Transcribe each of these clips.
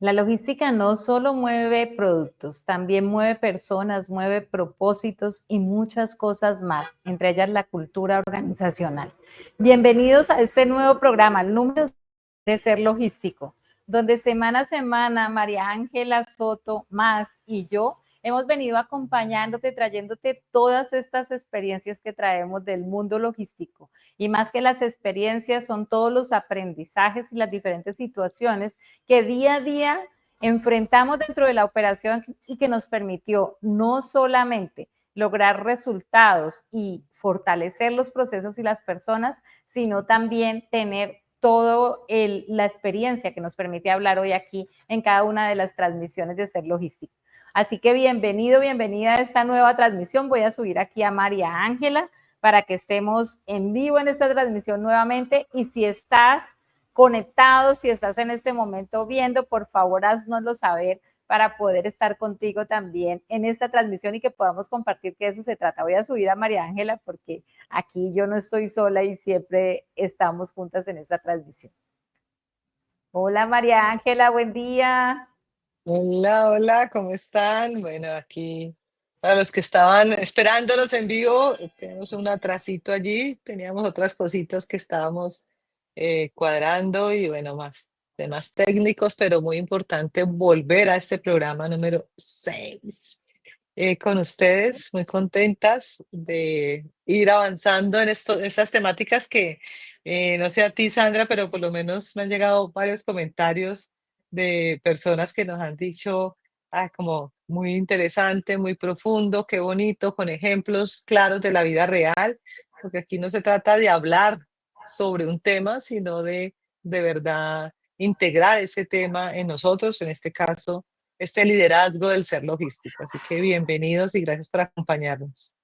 La logística no solo mueve productos, también mueve personas, mueve propósitos y muchas cosas más, entre ellas la cultura organizacional. Bienvenidos a este nuevo programa, el número de Ser Logístico, donde semana a semana María Ángela Soto más y yo hemos venido acompañándote, trayéndote todas estas experiencias que traemos del mundo logístico. Y más que las experiencias, son todos los aprendizajes y las diferentes situaciones que día a día enfrentamos dentro de la operación y que nos permitió no solamente lograr resultados y fortalecer los procesos y las personas, sino también tener toda la experiencia que nos permite hablar hoy aquí en cada una de las transmisiones de Ser Logístico. Así que bienvenido, bienvenida a esta nueva transmisión. Voy a subir aquí a María Ángela para que estemos en vivo en esta transmisión nuevamente. Y si estás conectado, si estás en este momento viendo, por favor, haznoslo saber para poder estar contigo también en esta transmisión y que podamos compartir, que de eso se trata. Voy a subir a María Ángela porque aquí yo no estoy sola y siempre estamos juntas en esta transmisión. Hola María Ángela, buen día. Hola, hola, ¿cómo están? Bueno, aquí para los que estaban esperándonos en vivo, tenemos un atrasito allí, teníamos otras cositas que estábamos cuadrando y bueno, más temas técnicos, pero muy importante volver a este programa número 6 con ustedes, muy contentas de ir avanzando en estas temáticas que no sé a ti, Sandra, pero por lo menos me han llegado varios comentarios de personas que nos han dicho, como muy interesante, muy profundo, qué bonito, con ejemplos claros de la vida real, porque aquí no se trata de hablar sobre un tema, sino de verdad integrar ese tema en nosotros, en este caso este liderazgo del ser logístico. Así que bienvenidos y gracias por acompañarnos.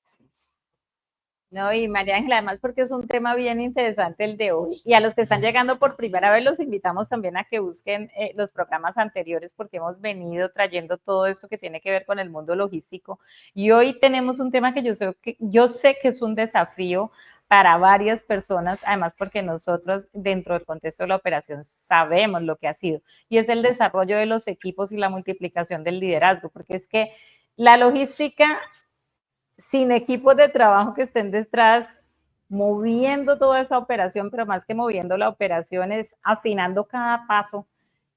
No, y María Ángela, además porque es un tema bien interesante el de hoy. Y a los que están llegando por primera vez, los invitamos también a que busquen los programas anteriores, porque hemos venido trayendo todo esto que tiene que ver con el mundo logístico. Y hoy tenemos un tema que yo sé que es un desafío para varias personas, además porque nosotros dentro del contexto de la operación sabemos lo que ha sido, y es el desarrollo de los equipos y la multiplicación del liderazgo, porque es que la logística sin equipos de trabajo que estén detrás moviendo toda esa operación, pero más que moviendo la operación es afinando cada paso,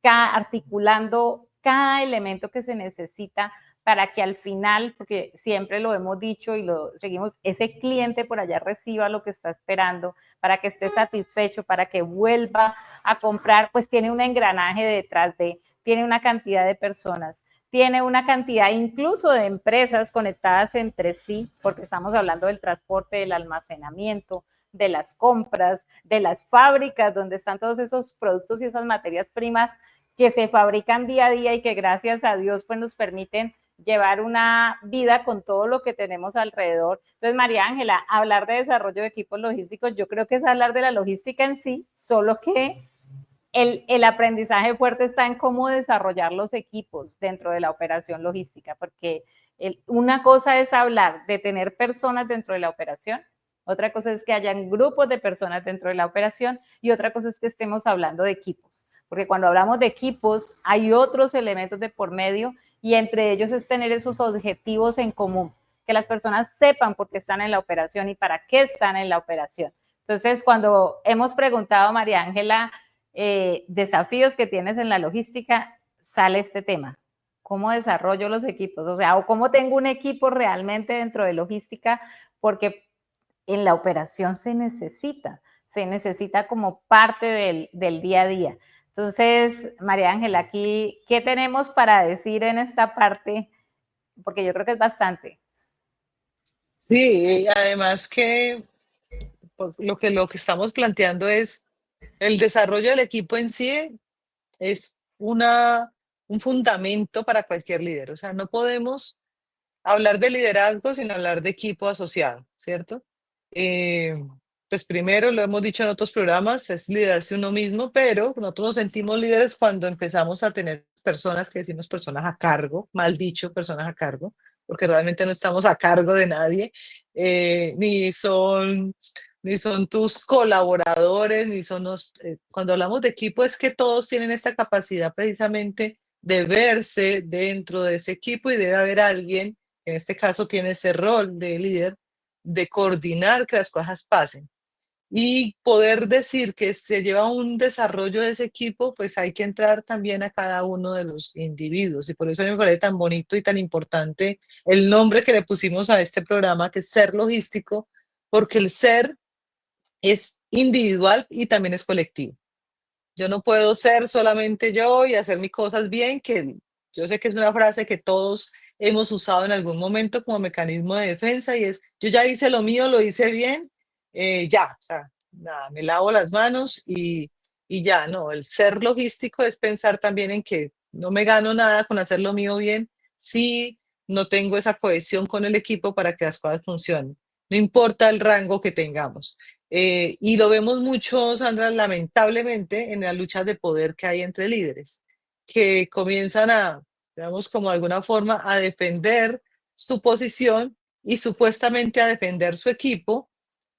articulando cada elemento que se necesita para que al final, porque siempre lo hemos dicho y lo seguimos, ese cliente por allá reciba lo que está esperando, para que esté satisfecho, para que vuelva a comprar, pues tiene un engranaje detrás tiene una cantidad de personas, tiene una cantidad incluso de empresas conectadas entre sí, porque estamos hablando del transporte, del almacenamiento, de las compras, de las fábricas donde están todos esos productos y esas materias primas que se fabrican día a día y que gracias a Dios pues nos permiten llevar una vida con todo lo que tenemos alrededor. Entonces, María Ángela, hablar de desarrollo de equipos logísticos, yo creo que es hablar de la logística en sí, solo que el aprendizaje fuerte está en cómo desarrollar los equipos dentro de la operación logística, porque una cosa es hablar de tener personas dentro de la operación, otra cosa es que hayan grupos de personas dentro de la operación y otra cosa es que estemos hablando de equipos, porque cuando hablamos de equipos hay otros elementos de por medio y entre ellos es tener esos objetivos en común, que las personas sepan por qué están en la operación y para qué están en la operación. Entonces, cuando hemos preguntado a María Ángela desafíos que tienes en la logística, sale este tema. ¿Cómo desarrollo los equipos? O sea, o cómo tengo un equipo realmente dentro de logística, porque en la operación se necesita como parte del día a día. Entonces, María Ángela, aquí, ¿qué tenemos para decir en esta parte? Porque yo creo que es bastante. Sí, y además que pues, lo que estamos planteando es el desarrollo del equipo en sí es un fundamento para cualquier líder. O sea, no podemos hablar de liderazgo sin hablar de equipo asociado, ¿cierto? Eh, pues primero, lo hemos dicho en otros programas, es liderarse uno mismo, pero nosotros nos sentimos líderes cuando empezamos a tener personas que decimos personas a cargo, mal dicho, personas a cargo, porque realmente no estamos a cargo de nadie, eh, ni son, ni son tus colaboradores, cuando hablamos de equipo es que todos tienen esta capacidad precisamente de verse dentro de ese equipo y debe haber alguien, que en este caso tiene ese rol de líder, de coordinar que las cosas pasen. Y poder decir que se lleva un desarrollo de ese equipo, pues hay que entrar también a cada uno de los individuos. Y por eso me parece tan bonito y tan importante el nombre que le pusimos a este programa, que es Ser Logístico, porque el ser es individual y también es colectivo. Yo no puedo ser solamente yo y hacer mis cosas bien, que yo sé que es una frase que todos hemos usado en algún momento como mecanismo de defensa y es, yo ya hice lo mío, lo hice bien, ya, o sea, nada, me lavo las manos y ya, no, el ser logístico es pensar también en que no me gano nada con hacer lo mío bien si no tengo esa cohesión con el equipo para que las cosas funcionen. No importa el rango que tengamos. Y lo vemos mucho, Sandra, lamentablemente, en las luchas de poder que hay entre líderes, que comienzan a, digamos, como de alguna forma, a defender su posición y supuestamente a defender su equipo,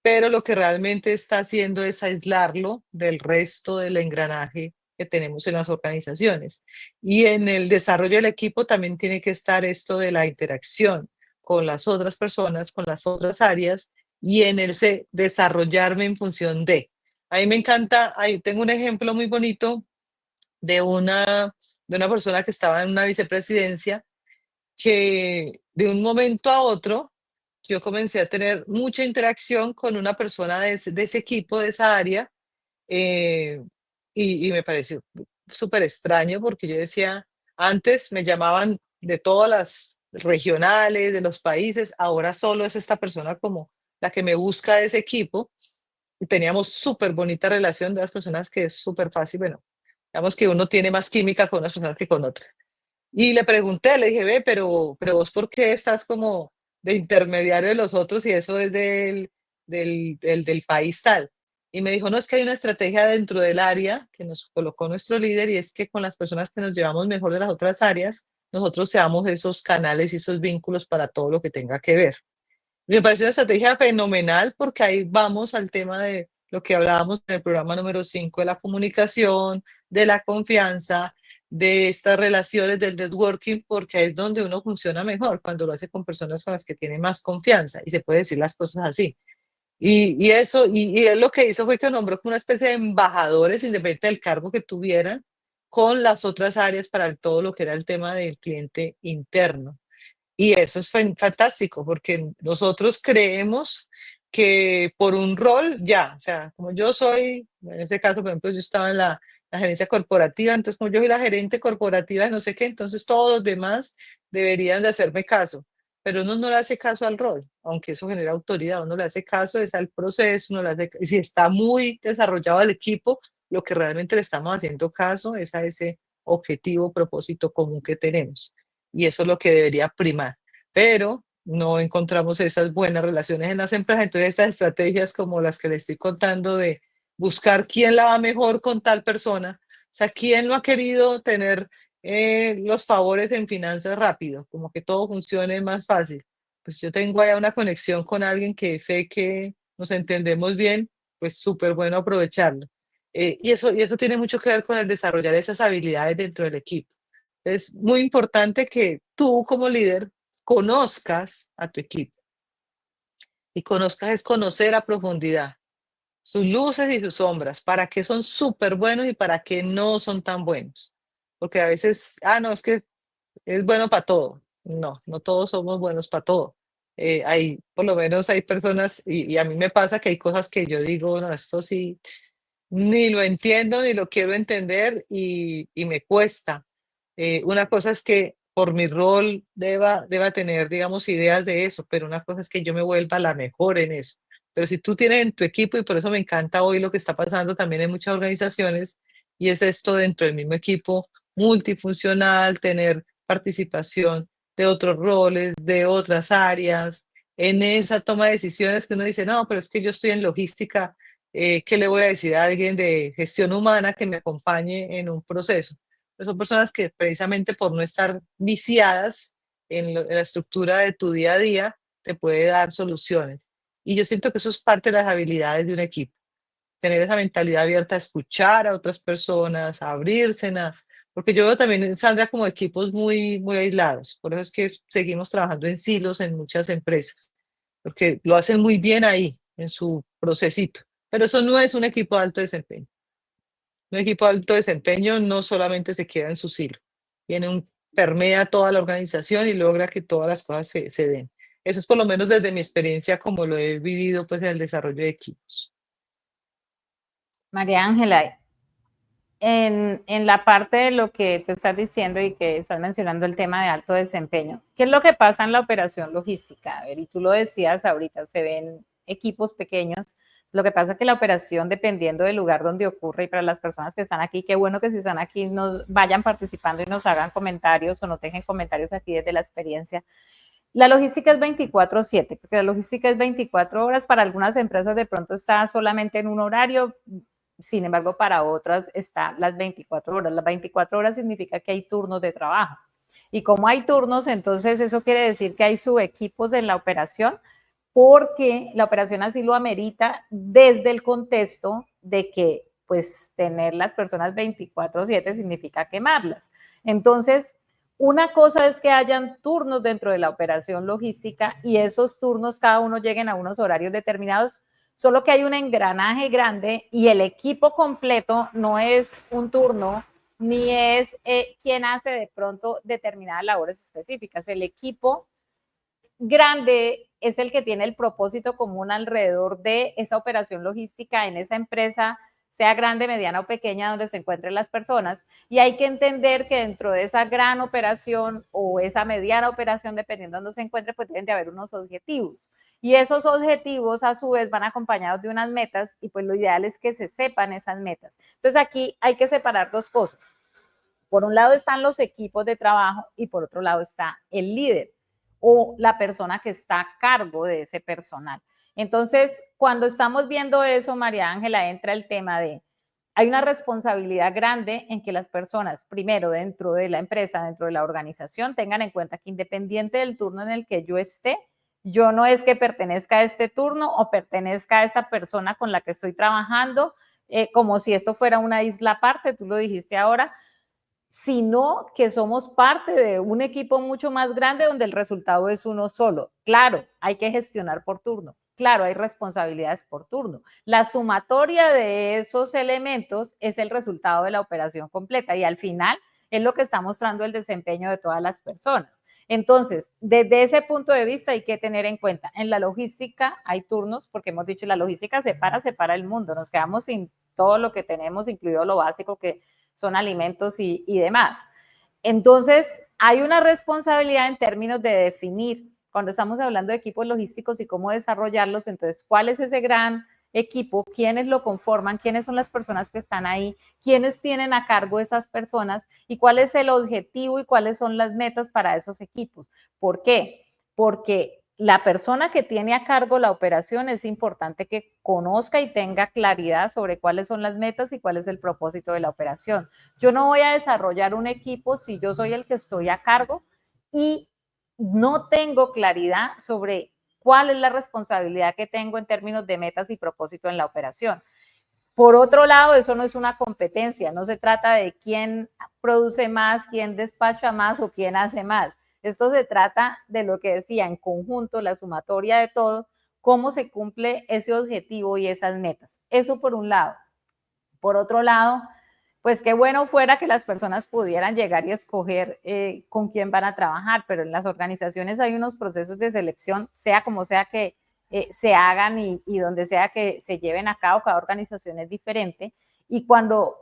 pero lo que realmente está haciendo es aislarlo del resto del engranaje que tenemos en las organizaciones. Y en el desarrollo del equipo también tiene que estar esto de la interacción con las otras personas, con las otras áreas y en el desarrollarme en función de. A mí me encanta, ahí tengo un ejemplo muy bonito de una persona que estaba en una vicepresidencia que de un momento a otro yo comencé a tener mucha interacción con una persona de ese equipo, de esa área, eh, y me pareció súper extraño porque yo decía, antes me llamaban de todas las regionales, de los países, ahora solo es esta persona como la que me busca de ese equipo. Y teníamos súper bonita relación de las personas que es súper fácil, bueno, digamos que uno tiene más química con unas personas que con otras. Y le pregunté, le dije, ve, pero vos por qué estás como de intermediario de los otros y eso es del país tal. Y me dijo, no, es que hay una estrategia dentro del área que nos colocó nuestro líder y es que con las personas que nos llevamos mejor de las otras áreas, nosotros seamos esos canales y esos vínculos para todo lo que tenga que ver. Me parece una estrategia fenomenal porque ahí vamos al tema de lo que hablábamos en el programa número 5 de la comunicación, de la confianza, de estas relaciones del networking, porque ahí es donde uno funciona mejor, cuando lo hace con personas con las que tiene más confianza y se puede decir las cosas así. Y él lo que hizo fue que nombró como una especie de embajadores, independiente del cargo que tuvieran, con las otras áreas para todo lo que era el tema del cliente interno. Y eso es fantástico, porque nosotros creemos que por un rol ya, o sea, como yo soy, en ese caso, por ejemplo, yo estaba en la gerencia corporativa, entonces como yo soy la gerente corporativa de no sé qué, entonces todos los demás deberían de hacerme caso, pero uno no le hace caso al rol, aunque eso genera autoridad, uno le hace caso es al proceso, uno le hace, y si está muy desarrollado el equipo, lo que realmente le estamos haciendo caso es a ese objetivo, propósito común que tenemos y eso es lo que debería primar. Pero no encontramos esas buenas relaciones en las empresas, entonces estas estrategias como las que le estoy contando de buscar quién la va mejor con tal persona, o sea, quién no ha querido tener los favores en finanzas rápido, como que todo funcione más fácil. Pues yo tengo allá una conexión con alguien que sé que nos entendemos bien, pues súper bueno aprovecharlo. Y eso tiene mucho que ver con el desarrollar esas habilidades dentro del equipo. Es muy importante que tú como líder conozcas a tu equipo y conozcas es conocer a profundidad sus luces y sus sombras, para qué son súper buenos y para qué no son tan buenos. Porque a veces, no, es que es bueno para todo. No, no todos somos buenos para todo. Por lo menos hay personas, y a mí me pasa que hay cosas que yo digo, no, esto sí, ni lo entiendo ni lo quiero entender y me cuesta. Una cosa es que por mi rol deba tener, digamos, ideas de eso, pero una cosa es que yo me vuelva la mejor en eso. Pero si tú tienes en tu equipo, y por eso me encanta hoy lo que está pasando también en muchas organizaciones, y es esto dentro del mismo equipo multifuncional, tener participación de otros roles, de otras áreas, en esa toma de decisiones que uno dice, no, pero es que yo estoy en logística, ¿qué le voy a decir a alguien de gestión humana que me acompañe en un proceso? Pues son personas que precisamente por no estar viciadas en la estructura de tu día a día, te puede dar soluciones. Y yo siento que eso es parte de las habilidades de un equipo, tener esa mentalidad abierta a escuchar a otras personas, a abrirse, Porque yo veo también, Sandra, como equipos muy, muy aislados. Por eso es que seguimos trabajando en silos en muchas empresas, porque lo hacen muy bien ahí, en su procesito. Pero eso no es un equipo de alto desempeño. Un equipo de alto desempeño no solamente se queda en su silo, permea toda la organización y logra que todas las cosas se den. Eso es por lo menos desde mi experiencia, como lo he vivido pues en el desarrollo de equipos. María Ángela, en la parte de lo que tú estás diciendo y que estás mencionando el tema de alto desempeño, ¿qué es lo que pasa en la operación logística? A ver, y tú lo decías ahorita, se ven equipos pequeños. Lo que pasa es que la operación, dependiendo del lugar donde ocurre, y para las personas que están aquí, qué bueno que si están aquí nos vayan participando y nos hagan comentarios o nos dejen comentarios aquí desde la experiencia. La logística es 24/7, porque la logística es 24 horas. Para algunas empresas de pronto está solamente en un horario, sin embargo, para otras está las 24 horas. Las 24 horas significa que hay turnos de trabajo. Y como hay turnos, entonces eso quiere decir que hay subequipos en la operación, porque la operación así lo amerita desde el contexto de que pues tener las personas 24/7 significa quemarlas. Entonces, una cosa es que hayan turnos dentro de la operación logística y esos turnos cada uno lleguen a unos horarios determinados, solo que hay un engranaje grande y el equipo completo no es un turno ni es quien hace de pronto determinadas labores específicas. El equipo grande es el que tiene el propósito común alrededor de esa operación logística en esa empresa, sea grande, mediana o pequeña, donde se encuentren las personas. Y hay que entender que dentro de esa gran operación o esa mediana operación, dependiendo de dónde se encuentre, pues deben de haber unos objetivos. Y esos objetivos, a su vez, van acompañados de unas metas y pues lo ideal es que se sepan esas metas. Entonces aquí hay que separar dos cosas. Por un lado están los equipos de trabajo y por otro lado está el líder o la persona que está a cargo de ese personal. Entonces, cuando estamos viendo eso, María Ángela, entra el tema de, hay una responsabilidad grande en que las personas, primero dentro de la empresa, dentro de la organización, tengan en cuenta que independiente del turno en el que yo esté, yo no es que pertenezca a este turno o pertenezca a esta persona con la que estoy trabajando, como si esto fuera una isla aparte, tú lo dijiste ahora, sino que somos parte de un equipo mucho más grande donde el resultado es uno solo. Claro, hay que gestionar por turno. Claro, hay responsabilidades por turno. La sumatoria de esos elementos es el resultado de la operación completa y al final es lo que está mostrando el desempeño de todas las personas. Entonces, desde ese punto de vista hay que tener en cuenta, en la logística hay turnos, porque hemos dicho, la logística separa el mundo, nos quedamos sin todo lo que tenemos, incluido lo básico que son alimentos y demás. Entonces, hay una responsabilidad en términos de definir, cuando estamos hablando de equipos logísticos y cómo desarrollarlos, entonces, ¿cuál es ese gran equipo? ¿Quiénes lo conforman? ¿Quiénes son las personas que están ahí? ¿Quiénes tienen a cargo esas personas? ¿Y cuál es el objetivo y cuáles son las metas para esos equipos? ¿Por qué? Porque la persona que tiene a cargo la operación es importante que conozca y tenga claridad sobre cuáles son las metas y cuál es el propósito de la operación. Yo no voy a desarrollar un equipo si yo soy el que estoy a cargo y no tengo claridad sobre cuál es la responsabilidad que tengo en términos de metas y propósito en la operación. Por otro lado, eso no es una competencia, no se trata de quién produce más, quién despacha más o quién hace más. Esto se trata de lo que decía, en conjunto, la sumatoria de todo, cómo se cumple ese objetivo y esas metas. Eso por un lado. Por otro lado, pues qué bueno fuera que las personas pudieran llegar y escoger con quién van a trabajar, pero en las organizaciones hay unos procesos de selección, sea como sea que se hagan y donde sea que se lleven a cabo, cada organización es diferente. Y cuando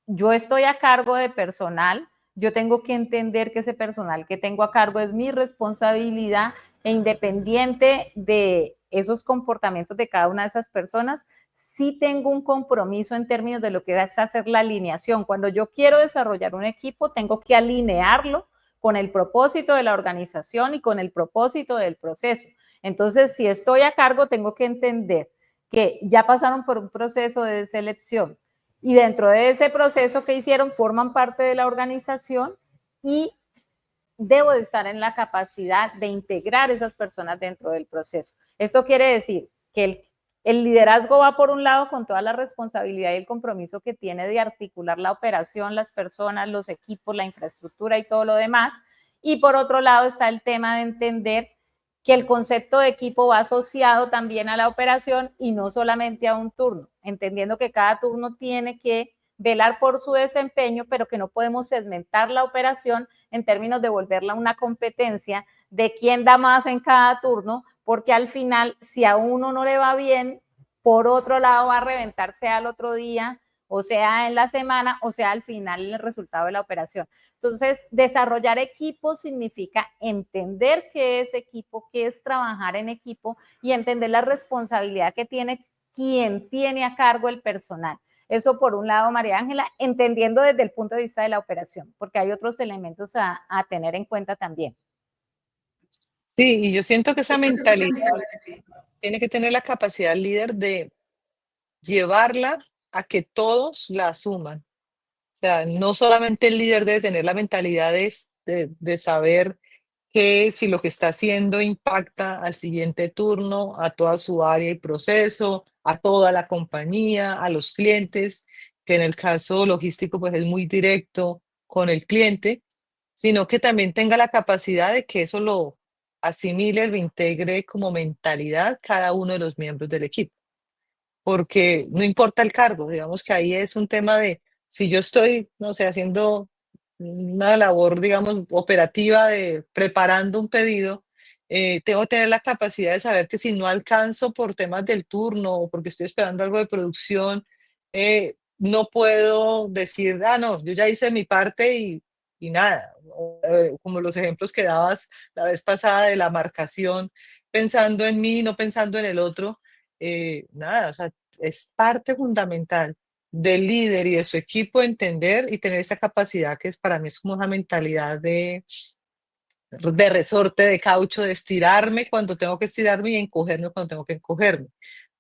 yo estoy a cargo de personal, yo tengo que entender que ese personal que tengo a cargo es mi responsabilidad e independiente de esos comportamientos de cada una de esas personas, sí tengo un compromiso en términos de lo que es hacer la alineación. Cuando yo quiero desarrollar un equipo, tengo que alinearlo con el propósito de la organización y con el propósito del proceso. Entonces, si estoy a cargo, tengo que entender que ya pasaron por un proceso de selección y dentro de ese proceso que hicieron forman parte de la organización y debo de estar en la capacidad de integrar esas personas dentro del proceso. Esto quiere decir que El liderazgo va por un lado con toda la responsabilidad y el compromiso que tiene de articular la operación, las personas, los equipos, la infraestructura y todo lo demás. Y por otro lado está el tema de entender que el concepto de equipo va asociado también a la operación y no solamente a un turno, entendiendo que cada turno tiene que velar por su desempeño, pero que no podemos segmentar la operación en términos de volverla una competencia de quién da más en cada turno, porque al final, si a uno no le va bien, por otro lado va a reventar, sea al otro día, o sea en la semana, o sea al final en el resultado de la operación. Entonces, desarrollar equipo significa entender qué es equipo, qué es trabajar en equipo y entender la responsabilidad que tiene quien tiene a cargo el personal. Eso por un lado, María Ángela, entendiendo desde el punto de vista de la operación, porque hay otros elementos a tener en cuenta también. Sí, y yo siento que esa mentalidad tiene que tener la capacidad el líder de llevarla a que todos la asuman. O sea, no solamente el líder debe tener la mentalidad de saber que si lo que está haciendo impacta al siguiente turno, a toda su área y proceso, a toda la compañía, a los clientes, que en el caso logístico pues es muy directo con el cliente, sino que también tenga la capacidad de que eso lo asimile, lo integre como mentalidad cada uno de los miembros del equipo, porque no importa el cargo, digamos que ahí es un tema de, si yo estoy, no sé, haciendo una labor, digamos, operativa de preparando un pedido, tengo que tener la capacidad de saber que si no alcanzo por temas del turno o porque estoy esperando algo de producción, no puedo decir, ah, no, yo ya hice mi parte y nada. Como los ejemplos que dabas la vez pasada de la marcación, pensando en mí, no pensando en el otro, nada, o sea, es parte fundamental del líder y de su equipo entender y tener esa capacidad que es para mí es como una mentalidad de resorte, de caucho, de estirarme cuando tengo que estirarme y encogerme cuando tengo que encogerme.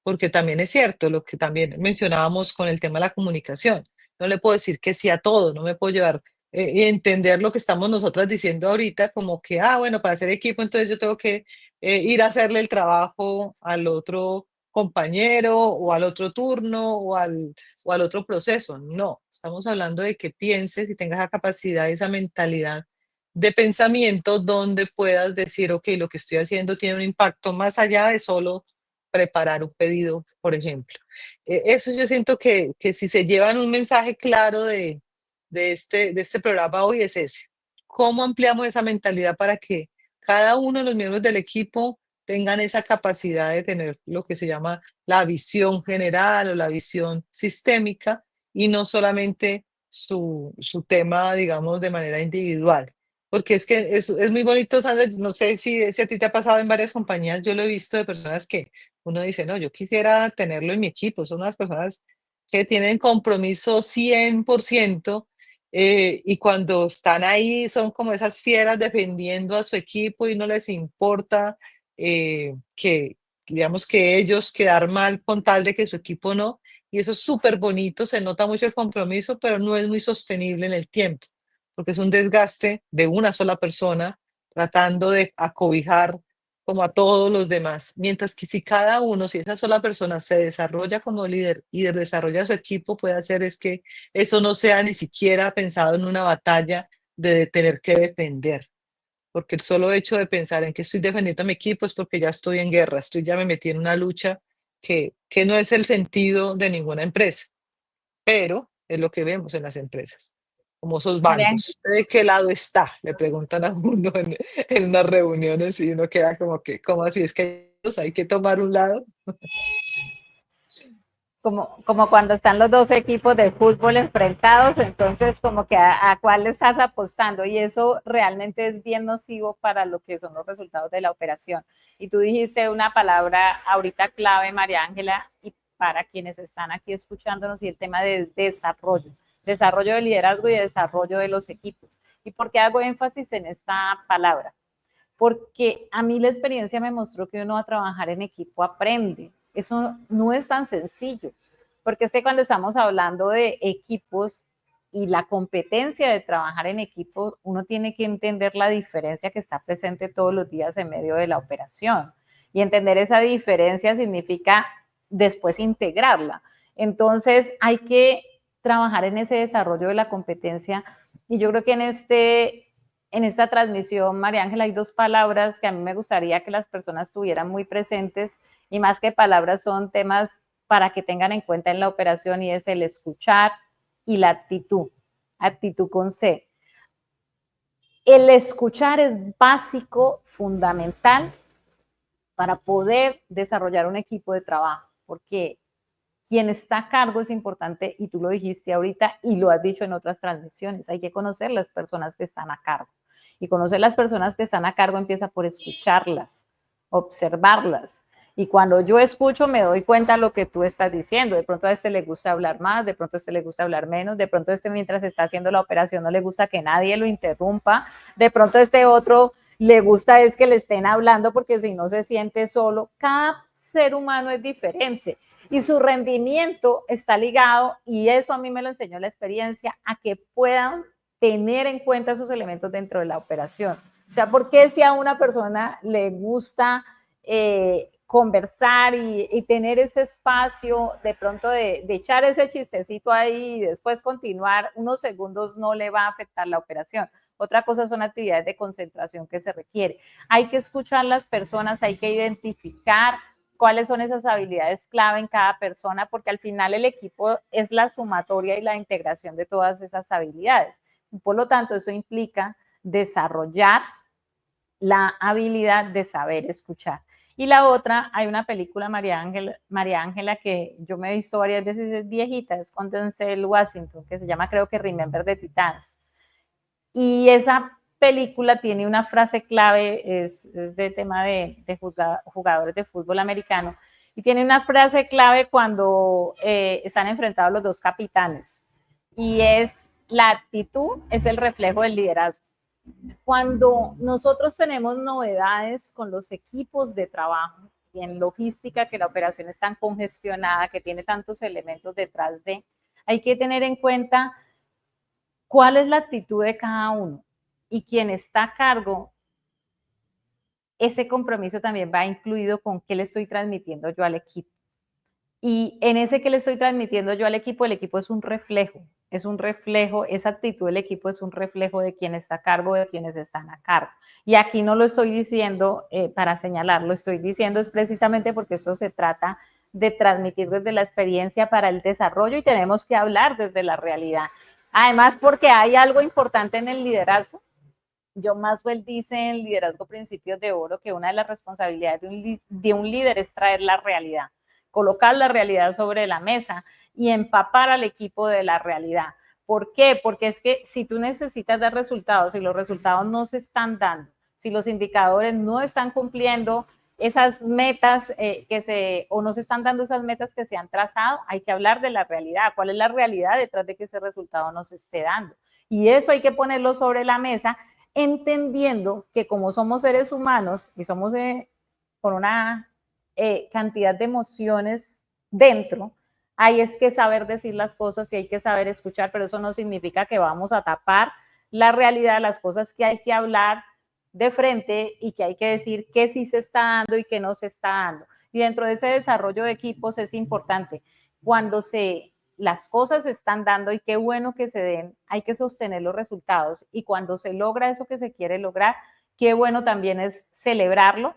Porque también es cierto lo que también mencionábamos con el tema de la comunicación. No le puedo decir que sí a todo, no me puedo llevar y entender lo que estamos nosotras diciendo ahorita, como que, ah, bueno, para hacer equipo, entonces yo tengo que ir a hacerle el trabajo al otro compañero o al otro turno o al otro proceso. No, estamos hablando de que pienses y tengas esa capacidad, esa mentalidad de pensamiento donde puedas decir, ok, lo que estoy haciendo tiene un impacto más allá de solo preparar un pedido, por ejemplo. Eso yo siento que si se llevan un mensaje claro de este programa hoy es ese. ¿Cómo ampliamos esa mentalidad para que cada uno de los miembros del equipo tengan esa capacidad de tener lo que se llama la visión general o la visión sistémica y no solamente su tema, digamos, de manera individual? Porque es que es muy bonito, Sandra, no sé si a ti te ha pasado en varias compañías, yo lo he visto de personas que uno dice, no, yo quisiera tenerlo en mi equipo, son unas personas que tienen compromiso 100%, y cuando están ahí son como esas fieras defendiendo a su equipo y no les importa que, digamos, que ellos quedar mal con tal de que su equipo no, y eso es súper bonito, se nota mucho el compromiso, pero no es muy sostenible en el tiempo porque es un desgaste de una sola persona tratando de acobijar como a todos los demás. Mientras que si cada uno, si esa sola persona se desarrolla como líder y desarrolla su equipo, puede hacer es que eso no sea ni siquiera pensado en una batalla de tener que defender. Porque el solo hecho de pensar en que estoy defendiendo a mi equipo es porque ya estoy en guerra, ya me metí en una lucha que no es el sentido de ninguna empresa, pero es lo que vemos en las empresas, como esos María bandos. ¿Usted de qué lado está? Le preguntan a uno en unas reuniones y uno queda como que, ¿cómo así? Es que hay que tomar un lado. como cuando están los dos equipos de fútbol enfrentados, entonces como que a cuál le estás apostando y eso realmente es bien nocivo para lo que son los resultados de la operación. Y tú dijiste una palabra ahorita clave, María Ángela, y para quienes están aquí escuchándonos, y el tema de desarrollo, desarrollo de liderazgo y desarrollo de los equipos. ¿Y por qué hago énfasis en esta palabra? Porque a mí la experiencia me mostró que uno a trabajar en equipo aprende. Eso no es tan sencillo, porque sé cuando estamos hablando de equipos y la competencia de trabajar en equipo, uno tiene que entender la diferencia que está presente todos los días en medio de la operación. Y entender esa diferencia significa después integrarla. Entonces hay que trabajar en ese desarrollo de la competencia y yo creo que en esta transmisión, María Ángela, hay dos palabras que a mí me gustaría que las personas tuvieran muy presentes y más que palabras son temas para que tengan en cuenta en la operación y es el escuchar y la actitud con C. El escuchar es básico, fundamental para poder desarrollar un equipo de trabajo, porque quien está a cargo es importante y tú lo dijiste ahorita y lo has dicho en otras transmisiones, hay que conocer las personas que están a cargo. Y conocer las personas que están a cargo empieza por escucharlas, observarlas. Y cuando yo escucho me doy cuenta de lo que tú estás diciendo. De pronto a este le gusta hablar más, de pronto a este le gusta hablar menos, de pronto a este mientras está haciendo la operación no le gusta que nadie lo interrumpa, de pronto a este otro le gusta es que le estén hablando porque si no se siente solo. Cada ser humano es diferente y su rendimiento está ligado, y eso a mí me lo enseñó la experiencia, a que puedan tener en cuenta esos elementos dentro de la operación. O sea, ¿por qué si a una persona le gusta conversar y tener ese espacio de pronto de echar ese chistecito ahí y después continuar unos segundos no le va a afectar la operación? Otra cosa son actividades de concentración que se requiere. Hay que escuchar a las personas, hay que identificar cuáles son esas habilidades clave en cada persona, porque al final el equipo es la sumatoria y la integración de todas esas habilidades. Por lo tanto, eso implica desarrollar la habilidad de saber escuchar. Y la otra, hay una película, María Ángela, que yo me he visto varias veces, es viejita, es con Denzel Washington, que se llama creo que Remember the Titans. Y esa película tiene una frase clave, es de tema de jugadores de fútbol americano, y tiene una frase clave cuando están enfrentados los dos capitanes, y es: la actitud es el reflejo del liderazgo. Cuando nosotros tenemos novedades con los equipos de trabajo y en logística, que la operación es tan congestionada, que tiene tantos elementos detrás de, hay que tener en cuenta cuál es la actitud de cada uno, y quien está a cargo, ese compromiso también va incluido con qué le estoy transmitiendo yo al equipo. Y en ese que le estoy transmitiendo yo al equipo, el equipo es un reflejo, esa actitud del equipo es un reflejo de quién está a cargo, de quienes están a cargo. Y aquí no lo estoy diciendo para señalarlo, estoy diciendo es precisamente porque esto se trata de transmitir desde la experiencia para el desarrollo y tenemos que hablar desde la realidad. Además, porque hay algo importante en el liderazgo. John Maxwell dice en Liderazgo Principios de Oro que una de las responsabilidades de un líder es traer la realidad, colocar la realidad sobre la mesa y empapar al equipo de la realidad. ¿Por qué? Porque es que si tú necesitas dar resultados y los resultados no se están dando, si los indicadores no están cumpliendo esas metas o no se están dando esas metas que se han trazado, hay que hablar de la realidad. ¿Cuál es la realidad detrás de que ese resultado no se esté dando? Y eso hay que ponerlo sobre la mesa, entendiendo que como somos seres humanos y somos con una cantidad de emociones dentro, hay es que saber decir las cosas y hay que saber escuchar, pero eso no significa que vamos a tapar la realidad, las cosas que hay que hablar de frente y que hay que decir qué sí se está dando y qué no se está dando. Y dentro de ese desarrollo de equipos es importante, cuando las cosas se están dando y qué bueno que se den, hay que sostener los resultados, y cuando se logra eso que se quiere lograr, qué bueno también es celebrarlo,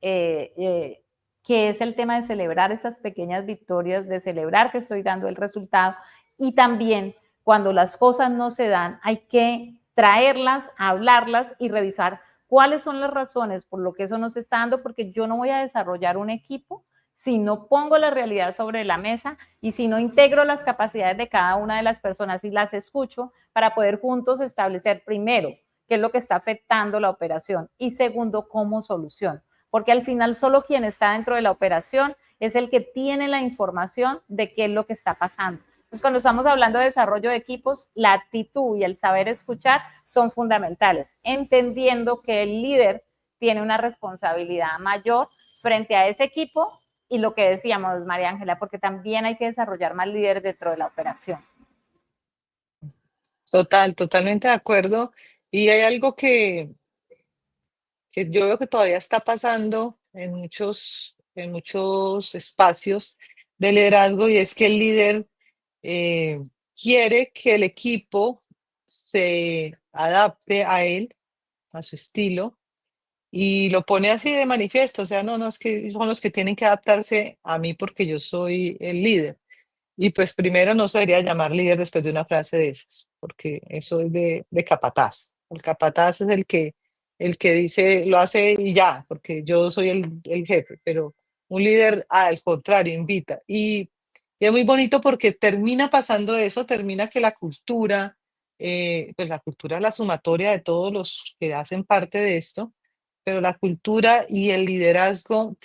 que es el tema de celebrar esas pequeñas victorias, de celebrar que estoy dando el resultado. Y también cuando las cosas no se dan, hay que traerlas, hablarlas y revisar cuáles son las razones por lo que eso no se está dando, porque yo no voy a desarrollar un equipo si no pongo la realidad sobre la mesa y si no integro las capacidades de cada una de las personas y las escucho para poder juntos establecer, primero, qué es lo que está afectando la operación, y segundo, cómo solución. Porque al final solo quien está dentro de la operación es el que tiene la información de qué es lo que está pasando. Entonces, cuando estamos hablando de desarrollo de equipos, la actitud y el saber escuchar son fundamentales, entendiendo que el líder tiene una responsabilidad mayor frente a ese equipo, y lo que decíamos, María Ángela, porque también hay que desarrollar más líderes dentro de la operación. Totalmente de acuerdo. Y hay algo que yo veo que todavía está pasando en muchos en muchos espacios de liderazgo y es que el líder eh, quiere que el equipo se adapte a él, a su estilo, y lo pone así de manifiesto, o sea, no, no, es que son los que tienen que adaptarse a mí porque yo soy el líder. Y pues primero no se debería llamar líder después de una frase de esas, porque eso es de capataz. El capataz es el que dice, lo hace y ya, porque yo soy el jefe, pero un líder al contrario, invita. Y es muy bonito porque termina pasando eso, termina que la cultura, pues la cultura es la sumatoria de todos los que hacen parte de esto, pero la cultura y el liderazgo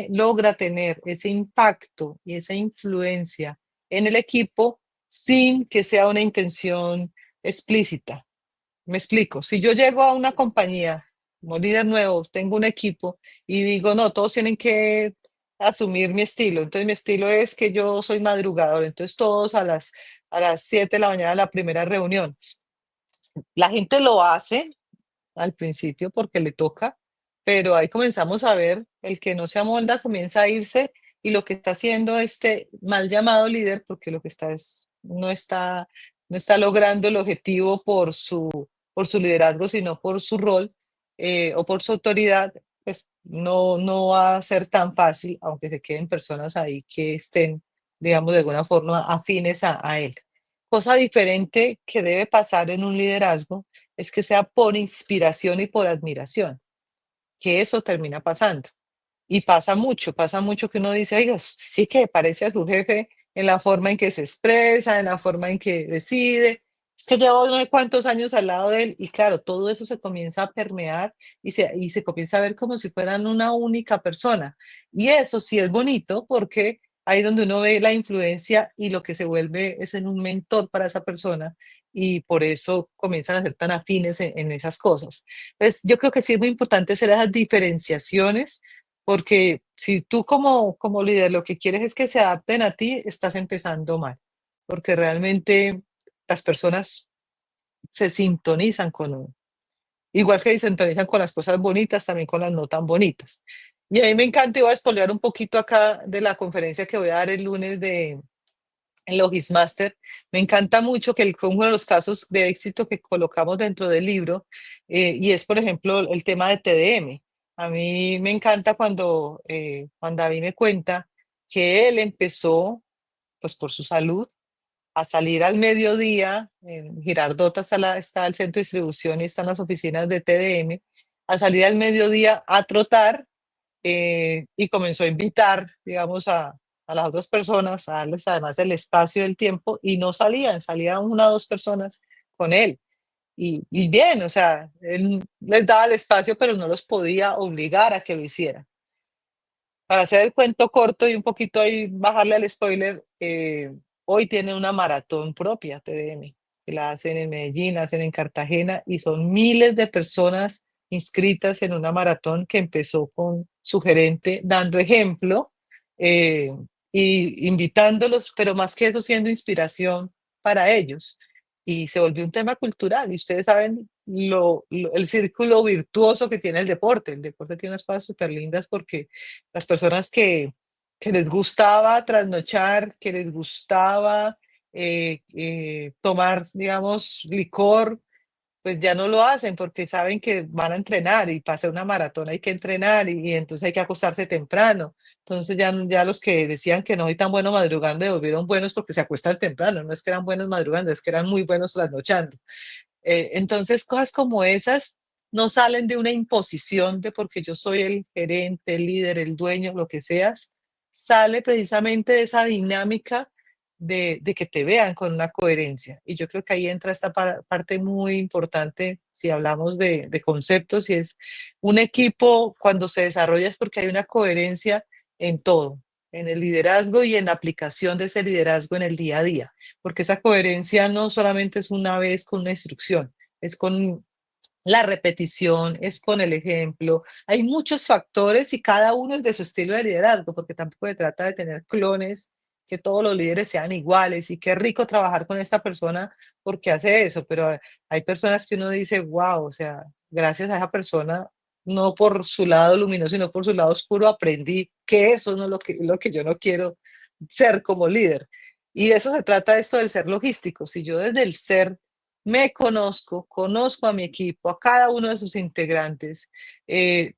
logra tener ese impacto y esa influencia en el equipo sin que sea una intención explícita. Me explico. Si yo llego a una compañía como líder nuevo, tengo un equipo y digo, no, todos tienen que asumir mi estilo. Entonces mi estilo es que yo soy madrugador. Entonces todos a las 7 de la mañana la primera reunión. La gente lo hace al principio porque le toca, pero ahí comenzamos a ver el que no se amolda comienza a irse y lo que está haciendo este mal llamado líder, porque lo que está es, no está logrando el objetivo por su liderazgo, sino por su rol o por su autoridad, pues no, no va a ser tan fácil, aunque se queden personas ahí que estén, digamos, de alguna forma afines a él. Cosa diferente que debe pasar en un liderazgo es que sea por inspiración y por admiración, que eso termina pasando. Y pasa mucho que uno dice, oiga, usted sí que parece a su jefe en la forma en que se expresa, en la forma en que decide. Es que llevo no sé cuántos años al lado de él y claro, todo eso se comienza a permear y se comienza a ver como si fueran una única persona. Y eso sí es bonito porque ahí es donde uno ve la influencia y lo que se vuelve es en un mentor para esa persona y por eso comienzan a ser tan afines en esas cosas. Entonces, yo creo que sí es muy importante hacer esas diferenciaciones porque si tú como líder lo que quieres es que se adapten a ti, estás empezando mal, porque realmente las personas se sintonizan con uno. Igual que se sintonizan con las cosas bonitas, también con las no tan bonitas. Y a mí me encanta, y voy a spoilear un poquito acá de la conferencia que voy a dar el lunes de en Logismaster. Me encanta mucho que fue uno de los casos de éxito que colocamos dentro del libro, y es, por ejemplo, el tema de TDM. A mí me encanta Juan David me cuenta que él empezó, pues por su salud, a salir al mediodía, en Girardota está el centro de distribución y están las oficinas de TDM, a salir al mediodía a trotar y comenzó a invitar, digamos, a las otras personas, a darles además el espacio y el tiempo, y no salían, salían una o dos personas con él. Y bien, o sea, él les daba el espacio, pero no los podía obligar a que lo hicieran. Para hacer el cuento corto y un poquito ahí bajarle al spoiler, hoy tiene una maratón propia, TDM, que la hacen en Medellín, la hacen en Cartagena y son miles de personas inscritas en una maratón que empezó con su gerente dando ejemplo eh, y invitándolos, pero más que eso siendo inspiración para ellos. Y se volvió un tema cultural y ustedes saben el círculo virtuoso que tiene el deporte. El deporte tiene unas cosas súper lindas porque las personas que les gustaba trasnochar, que les gustaba tomar, digamos, licor, pues ya no lo hacen porque saben que van a entrenar y para hacer una maratón hay que entrenar y entonces hay que acostarse temprano. Entonces ya los que decían que no soy tan bueno madrugando se volvieron buenos porque se acuestan temprano, no es que eran buenos madrugando, es que eran muy buenos trasnochando. Entonces, cosas como esas no salen de una imposición de porque yo soy el gerente, el líder, el dueño, lo que seas, sale precisamente de esa dinámica de que te vean con una coherencia. Y yo creo que ahí entra esta parte muy importante si hablamos de conceptos y es un equipo cuando se desarrolla es porque hay una coherencia en todo, en el liderazgo y en la aplicación de ese liderazgo en el día a día porque esa coherencia no solamente es una vez con una instrucción, es con la repetición, es con el ejemplo. Hay muchos factores y cada uno es de su estilo de liderazgo, porque tampoco se trata de tener clones, que todos los líderes sean iguales y qué rico trabajar con esta persona porque hace eso, pero hay personas que uno dice, wow, o sea, gracias a esa persona no por su lado luminoso, sino por su lado oscuro, aprendí que eso no es lo que yo no quiero ser como líder. Y de eso se trata esto del ser logístico. Si yo desde el ser me conozco, conozco a mi equipo, a cada uno de sus integrantes,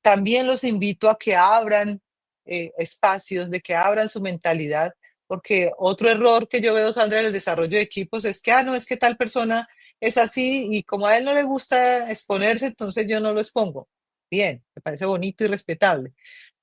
también los invito a que abran espacios, de que abran su mentalidad, porque otro error que yo veo, Sandra, en el desarrollo de equipos es que, no, es que tal persona es así y como a él no le gusta exponerse, entonces yo no lo expongo. Bien, me parece bonito y respetable,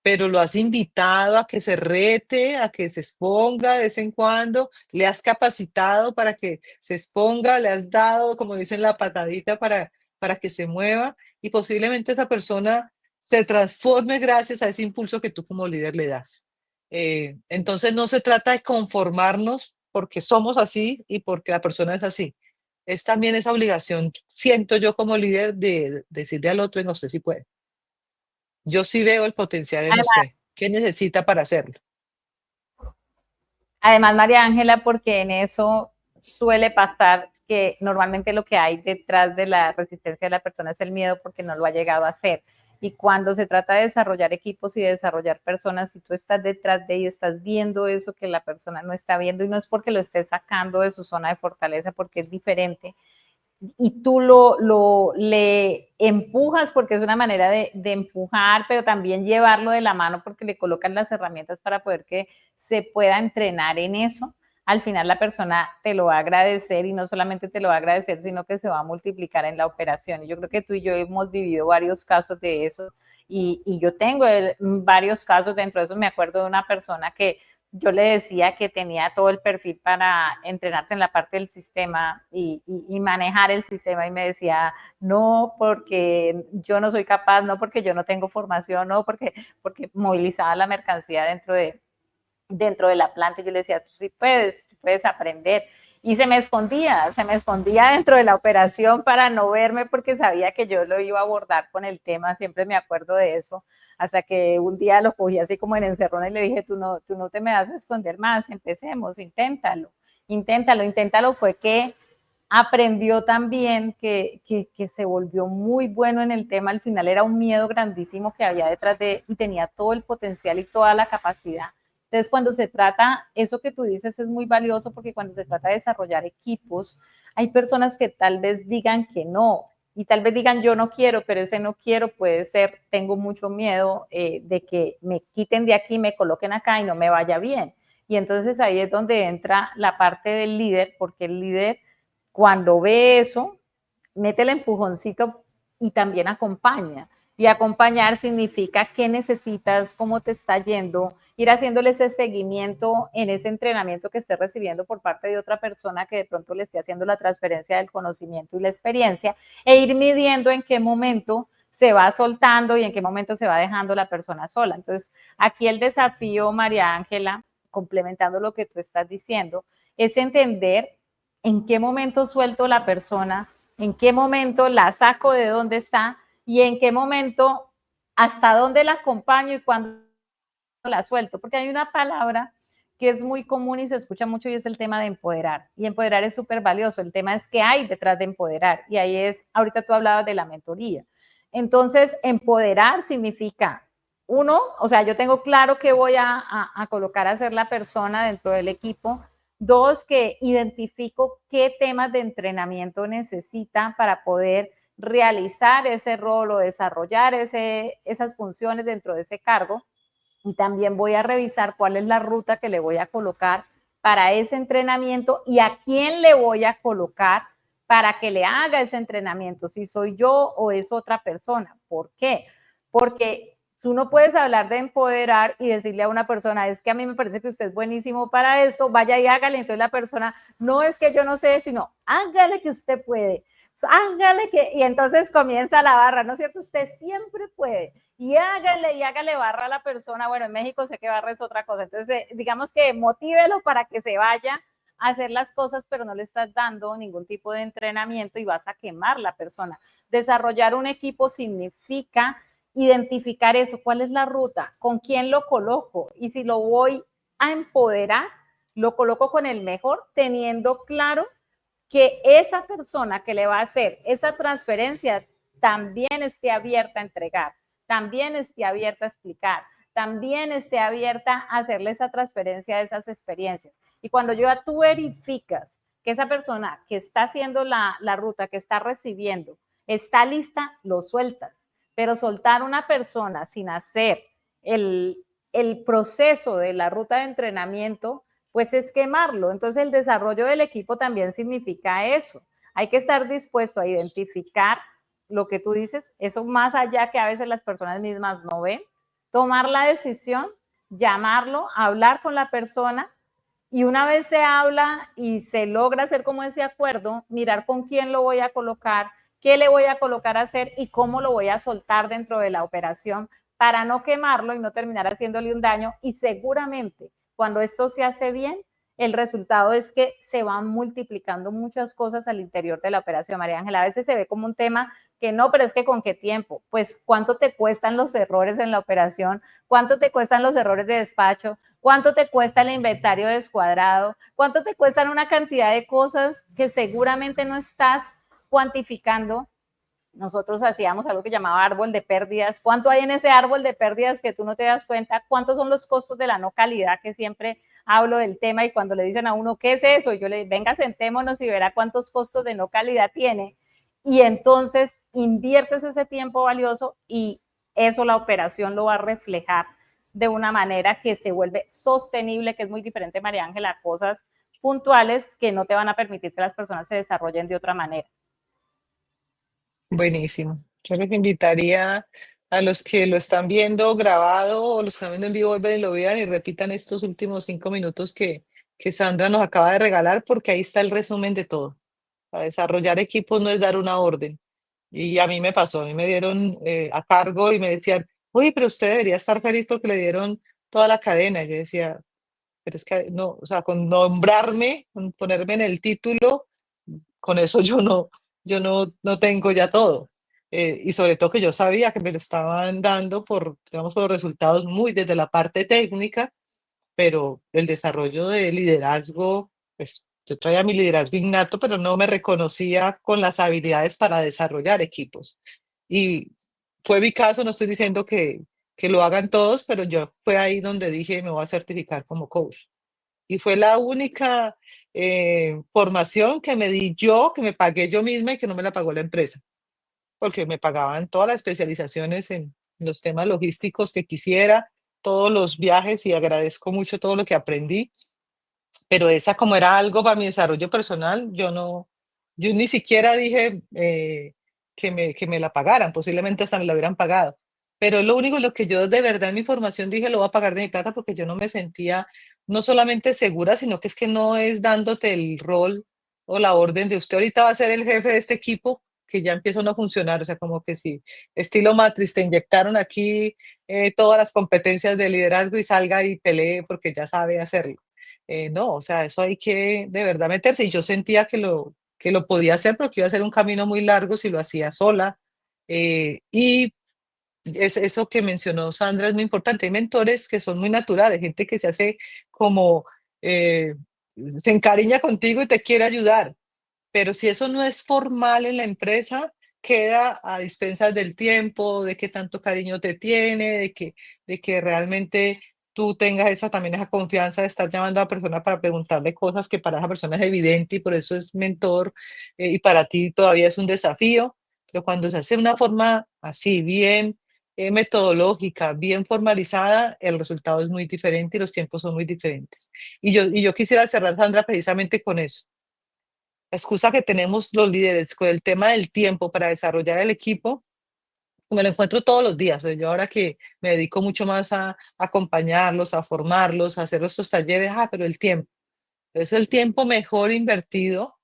pero lo has invitado a que se rete, a que se exponga de vez en cuando, le has capacitado para que se exponga, le has dado, como dicen, la patadita para que se mueva y posiblemente esa persona se transforme gracias a ese impulso que tú como líder le das. Entonces no se trata de conformarnos porque somos así y porque la persona es así. Es también esa obligación, siento yo como líder, de decirle al otro, no sé si puede. Yo sí veo el potencial en usted. ¿Qué necesita para hacerlo? Además, María Ángela, porque en eso suele pasar que normalmente lo que hay detrás de la resistencia de la persona es el miedo porque no lo ha llegado a hacer. Y cuando se trata de desarrollar equipos y de desarrollar personas, si tú estás detrás de ella, estás viendo eso que la persona no está viendo y no es porque lo estés sacando de su zona de fortaleza, porque es diferente, y tú le empujas porque es una manera de empujar, pero también llevarlo de la mano porque le colocan las herramientas para poder que se pueda entrenar en eso. Al final la persona te lo va a agradecer y no solamente te lo va a agradecer, sino que se va a multiplicar en la operación. Y yo creo que tú y yo hemos vivido varios casos de eso y yo tengo varios casos, dentro de eso me acuerdo de una persona que yo le decía que tenía todo el perfil para entrenarse en la parte del sistema y manejar el sistema y me decía, no, porque yo no soy capaz, no porque yo no tengo formación, no porque movilizaba la mercancía dentro de la planta y yo le decía, tú sí puedes aprender. Y se me escondía dentro de la operación para no verme porque sabía que yo lo iba a abordar con el tema, siempre me acuerdo de eso, hasta que un día lo cogí así como en encerrona y le dije, tú no te me vas a esconder más, empecemos, inténtalo, fue que aprendió también que se volvió muy bueno en el tema, al final era un miedo grandísimo que había detrás de y tenía todo el potencial y toda la capacidad. Entonces, cuando se trata, eso que tú dices es muy valioso porque cuando se trata de desarrollar equipos, hay personas que tal vez digan que no y tal vez digan yo no quiero, pero ese no quiero puede ser, tengo mucho miedo de que me quiten de aquí, me coloquen acá y no me vaya bien. Y entonces ahí es donde entra la parte del líder, porque el líder cuando ve eso, mete el empujoncito y también acompaña. Y acompañar significa qué necesitas, cómo te está yendo, ir haciéndole ese seguimiento en ese entrenamiento que esté recibiendo por parte de otra persona que de pronto le esté haciendo la transferencia del conocimiento y la experiencia, e ir midiendo en qué momento se va soltando y en qué momento se va dejando la persona sola. Entonces, aquí el desafío, María Ángela, complementando lo que tú estás diciendo, es entender en qué momento suelto la persona, en qué momento la saco de dónde está y en qué momento hasta dónde la acompaño y cuándo la suelto. Porque hay una palabra que es muy común y se escucha mucho y es el tema de empoderar. Y empoderar es súper valioso. El tema es qué hay detrás de empoderar. Y ahí es, ahorita tú hablabas de la mentoría. Entonces, empoderar significa, uno, o sea, yo tengo claro que voy a colocar a ser la persona dentro del equipo. Dos, que identifico qué temas de entrenamiento necesita para poder realizar ese rol o desarrollar esas funciones dentro de ese cargo. Y también voy a revisar cuál es la ruta que le voy a colocar para ese entrenamiento y a quién le voy a colocar para que le haga ese entrenamiento, si soy yo o es otra persona. ¿Por qué? Porque tú no puedes hablar de empoderar y decirle a una persona, es que a mí me parece que usted es buenísimo para esto, vaya y hágale. Entonces la persona, no es que yo no sé, sino hágale que usted puede, hágale que, y entonces comienza la barra, ¿no es cierto? Usted siempre puede y hágale barra a la persona. Bueno, en México sé que barra es otra cosa. Entonces, digamos que motívelo para que se vaya a hacer las cosas, pero no le estás dando ningún tipo de entrenamiento y vas a quemar la persona. Desarrollar un equipo significa identificar eso, cuál es la ruta, con quién lo coloco y si lo voy a empoderar, lo coloco con el mejor, teniendo claro que esa persona que le va a hacer esa transferencia también esté abierta a entregar. también esté abierta a explicar, también esté abierta a hacerle esa transferencia de esas experiencias. Y cuando tú verificas que esa persona que está haciendo la ruta, que está recibiendo, está lista, lo sueltas. Pero soltar una persona sin hacer el proceso de la ruta de entrenamiento, pues es quemarlo. Entonces el desarrollo del equipo también significa eso. Hay que estar dispuesto a identificar lo que tú dices, eso más allá que a veces las personas mismas no ven, tomar la decisión, llamarlo, hablar con la persona y una vez se habla y se logra hacer como ese acuerdo, mirar con quién lo voy a colocar, qué le voy a colocar a hacer y cómo lo voy a soltar dentro de la operación para no quemarlo y no terminar haciéndole un daño. Y seguramente cuando esto se hace bien, el resultado es que se van multiplicando muchas cosas al interior de la operación. María Ángela, a veces se ve como un tema que no, pero es que con qué tiempo, pues cuánto te cuestan los errores en la operación, cuánto te cuestan los errores de despacho, cuánto te cuesta el inventario descuadrado, cuánto te cuestan una cantidad de cosas que seguramente no estás cuantificando. Nosotros hacíamos algo que llamaba árbol de pérdidas. ¿Cuánto hay en ese árbol de pérdidas que tú no te das cuenta? ¿Cuántos son los costos de la no calidad? Que siempre hablo del tema y cuando le dicen a uno, ¿qué es eso? Yo le digo, venga, sentémonos y verá cuántos costos de no calidad tiene. Y entonces inviertes ese tiempo valioso y eso la operación lo va a reflejar de una manera que se vuelve sostenible, que es muy diferente, María Ángela, a cosas puntuales que no te van a permitir que las personas se desarrollen de otra manera. Buenísimo. Yo les invitaría a los que lo están viendo grabado o los que están viendo en vivo, vuelven y lo vean y repitan estos últimos 5 minutos que Sandra nos acaba de regalar, porque ahí está el resumen de todo. Para desarrollar equipos no es dar una orden. Y a mí me pasó, a mí me dieron a cargo y me decían, oye, pero usted debería estar feliz porque le dieron toda la cadena. Y yo decía, pero es que no, o sea, con nombrarme, con ponerme en el título, con eso yo no tengo ya todo. Y sobre todo que yo sabía que me lo estaban dando por, digamos, por los resultados muy desde la parte técnica, pero el desarrollo de liderazgo, pues yo traía mi liderazgo innato, pero no me reconocía con las habilidades para desarrollar equipos. Y fue mi caso, no estoy diciendo que lo hagan todos, pero yo fue ahí donde dije, me voy a certificar como coach. Y fue la única formación que me di yo, que me pagué yo misma y que no me la pagó la empresa, porque me pagaban todas las especializaciones en los temas logísticos que quisiera, todos los viajes y agradezco mucho todo lo que aprendí, pero esa como era algo para mi desarrollo personal, yo ni siquiera dije que me la pagaran, posiblemente hasta me la hubieran pagado. Pero lo único, lo que yo de verdad en mi formación dije, lo voy a pagar de mi plata porque yo no me sentía no solamente segura, sino que es que no es dándote el rol o la orden de usted ahorita va a ser el jefe de este equipo que ya empieza a no funcionar, o sea, como que si estilo Matrix te inyectaron aquí todas las competencias de liderazgo y salga y pelee porque ya sabe hacerlo. No, o sea, eso hay que de verdad meterse. Y yo sentía que lo podía hacer, pero que iba a ser un camino muy largo si lo hacía sola. Y eso que mencionó Sandra es muy importante. Hay mentores que son muy naturales, gente que se hace como, eh, se encariña contigo y te quiere ayudar. Pero si eso no es formal en la empresa, queda a dispensas del tiempo, de qué tanto cariño te tiene, de que realmente tú tengas esa confianza de estar llamando a la persona para preguntarle cosas que para esa persona es evidente y por eso es mentor, y para ti todavía es un desafío. Pero cuando se hace de una forma así, bien metodológica, bien formalizada, el resultado es muy diferente y los tiempos son muy diferentes. Y yo quisiera cerrar, Sandra, precisamente con eso. La excusa que tenemos los líderes con el tema del tiempo para desarrollar el equipo, me lo encuentro todos los días. O sea, yo ahora que me dedico mucho más a acompañarlos, a formarlos, a hacer estos talleres, pero el tiempo. Es el tiempo mejor invertido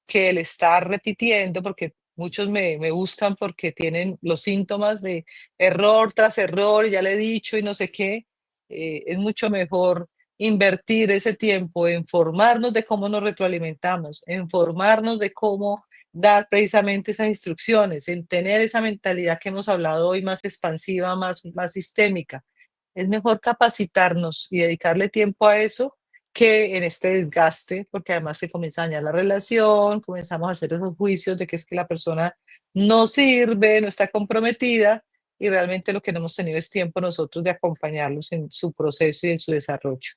que el estar repitiendo, porque muchos me buscan porque tienen los síntomas de error tras error, ya le he dicho y no sé qué. Es mucho mejor invertir ese tiempo en formarnos de cómo nos retroalimentamos, en formarnos de cómo dar precisamente esas instrucciones, en tener esa mentalidad que hemos hablado hoy más expansiva, más sistémica. Es mejor capacitarnos y dedicarle tiempo a eso que en este desgaste, porque además se comienza a dañar la relación, comenzamos a hacer esos juicios de que es que la persona no sirve, no está comprometida, y realmente lo que no hemos tenido es tiempo nosotros de acompañarlos en su proceso y en su desarrollo.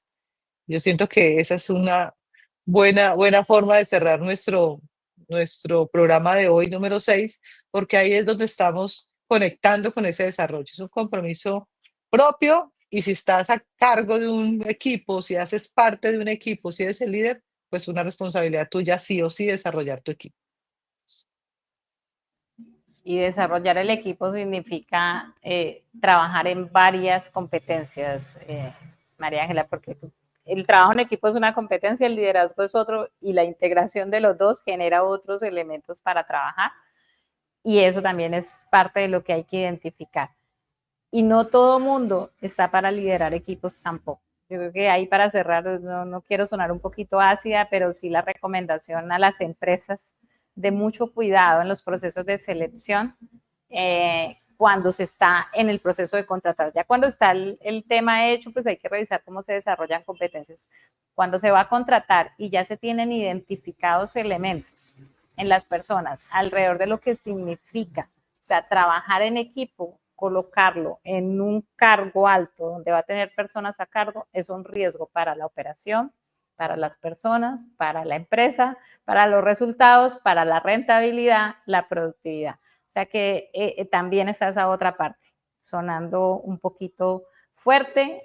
Yo siento que esa es una buena forma de cerrar nuestro programa de hoy, número 6, porque ahí es donde estamos conectando con ese desarrollo. Es un compromiso propio y si estás a cargo de un equipo, si haces parte de un equipo, si eres el líder, pues una responsabilidad tuya sí o sí desarrollar tu equipo. Y desarrollar el equipo significa trabajar en varias competencias, María Ángela, porque el trabajo en equipo es una competencia, el liderazgo es otro y la integración de los dos genera otros elementos para trabajar y eso también es parte de lo que hay que identificar. Y no todo mundo está para liderar equipos tampoco. Yo creo que ahí para cerrar, no quiero sonar un poquito ácida, pero sí la recomendación a las empresas de mucho cuidado en los procesos de selección cuando se está en el proceso de contratar. Ya cuando está el tema hecho, pues hay que revisar cómo se desarrollan competencias. Cuando se va a contratar y ya se tienen identificados elementos en las personas alrededor de lo que significa, o sea, trabajar en equipo, colocarlo en un cargo alto donde va a tener personas a cargo, es un riesgo para la operación, para las personas, para la empresa, para los resultados, para la rentabilidad, la productividad. O sea que también está esa otra parte, sonando un poquito fuerte,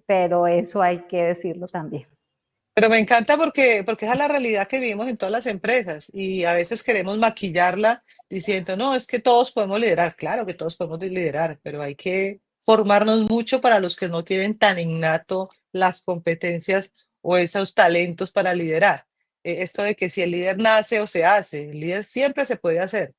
pero eso hay que decirlo también. Pero me encanta porque esa es la realidad que vivimos en todas las empresas y a veces queremos maquillarla diciendo, no, es que todos podemos liderar. Claro que todos podemos liderar, pero hay que formarnos mucho para los que no tienen tan innato las competencias o esos talentos para liderar. Esto de que si el líder nace o se hace, el líder siempre se puede hacer.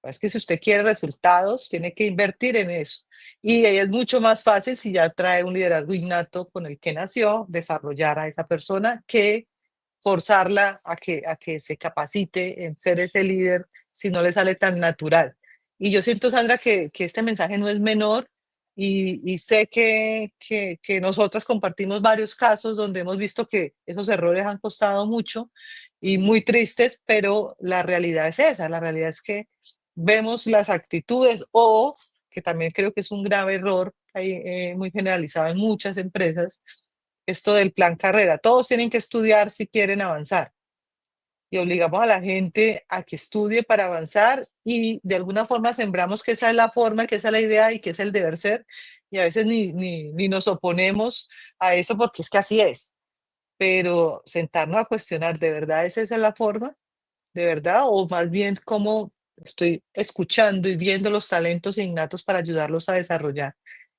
Es que si usted quiere resultados, tiene que invertir en eso. Y ahí es mucho más fácil si ya trae un liderazgo innato con el que nació, desarrollar a esa persona que forzarla a que se capacite en ser ese líder si no le sale tan natural. Y yo siento, Sandra, que este mensaje no es menor y sé que nosotras compartimos varios casos donde hemos visto que esos errores han costado mucho y muy tristes, pero la realidad es esa, la realidad es que vemos las actitudes o, que también creo que es un grave error hay, muy generalizado en muchas empresas, esto del plan carrera. Todos tienen que estudiar si quieren avanzar y obligamos a la gente a que estudie para avanzar y de alguna forma sembramos que esa es la forma, que esa es la idea y que es el deber ser y a veces ni nos oponemos a eso porque es que así es, pero sentarnos a cuestionar, ¿de verdad esa es la forma? ¿De verdad? O más bien cómo estoy escuchando y viendo los talentos innatos para ayudarlos a desarrollar.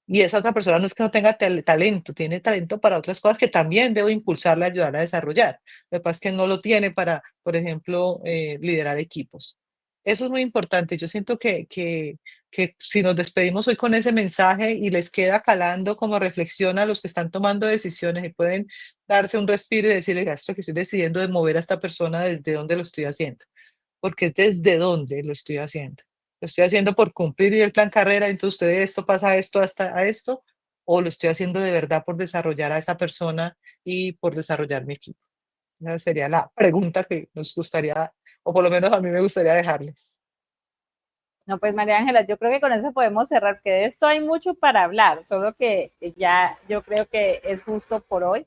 Y esa otra persona no es que no tenga talento, tiene talento para otras cosas que también debo impulsarle, ayudar a desarrollar. Lo que pasa es que no lo tiene para, por ejemplo, liderar equipos. Eso es muy importante. Yo siento que si nos despedimos hoy con ese mensaje y les queda calando como reflexión a los que están tomando decisiones y pueden darse un respiro y decir, "Oiga, esto que estoy decidiendo de mover a esta persona, ¿desde dónde lo estoy haciendo? Porque es desde dónde lo estoy haciendo. Lo estoy haciendo por cumplir y el plan carrera, entonces usted esto pasa a esto hasta a esto, o lo estoy haciendo de verdad por desarrollar a esa persona y por desarrollar mi equipo. Esa sería la pregunta que nos gustaría, o por lo menos a mí me gustaría dejarles. No, pues María Ángela, yo creo que con eso podemos cerrar, que de esto hay mucho para hablar, solo que ya yo creo que es justo por hoy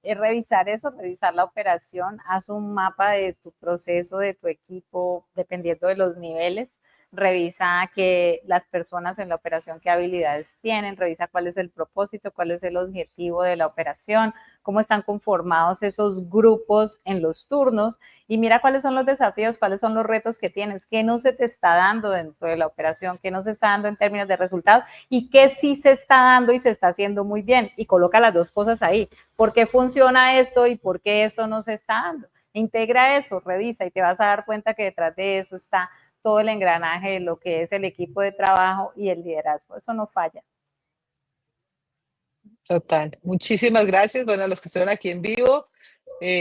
es revisar eso, revisar la operación, haz un mapa de tu proceso, de tu equipo, dependiendo de los niveles, revisa que las personas en la operación qué habilidades tienen, revisa cuál es el propósito, cuál es el objetivo de la operación, cómo están conformados esos grupos en los turnos y mira cuáles son los desafíos, cuáles son los retos que tienes, qué no se te está dando dentro de la operación, qué no se está dando en términos de resultados y qué sí se está dando y se está haciendo muy bien y coloca las dos cosas ahí. ¿Por qué funciona esto y por qué esto no se está dando? Integra eso, revisa y te vas a dar cuenta que detrás de eso está todo el engranaje de lo que es el equipo de trabajo y el liderazgo. Eso no falla. Total. Muchísimas gracias. Bueno, a los que estuvieron aquí en vivo,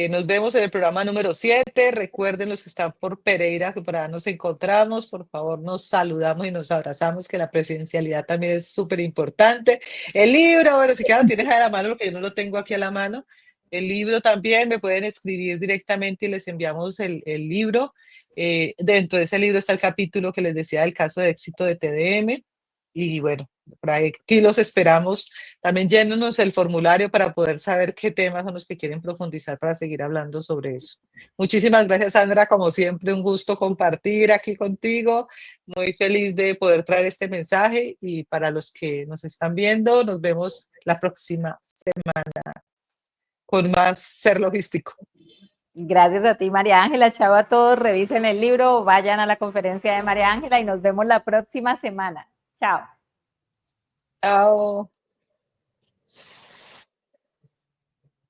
nos vemos en el programa número 7. Recuerden los que están por Pereira, que por allá nos encontramos. Por favor, nos saludamos y nos abrazamos, que la presencialidad también es súper importante. El libro, bueno, si quieres lo tienes ahí a la mano, porque yo no lo tengo aquí a la mano. El libro también me pueden escribir directamente y les enviamos el libro. Dentro de ese libro está el capítulo que les decía del caso de éxito de TDM. y bueno, por ahí aquí los esperamos. También llénenos el formulario para poder saber qué temas son los que quieren profundizar para seguir hablando sobre eso. Muchísimas gracias, Sandra. Como siempre, un gusto compartir aquí contigo. Muy feliz de poder traer este mensaje y para los que nos están viendo, nos vemos la próxima semana con más Ser Logístico. Gracias a ti, María Ángela. Chao a todos. Revisen el libro, vayan a la conferencia de María Ángela y nos vemos la próxima semana. Chao. Chao.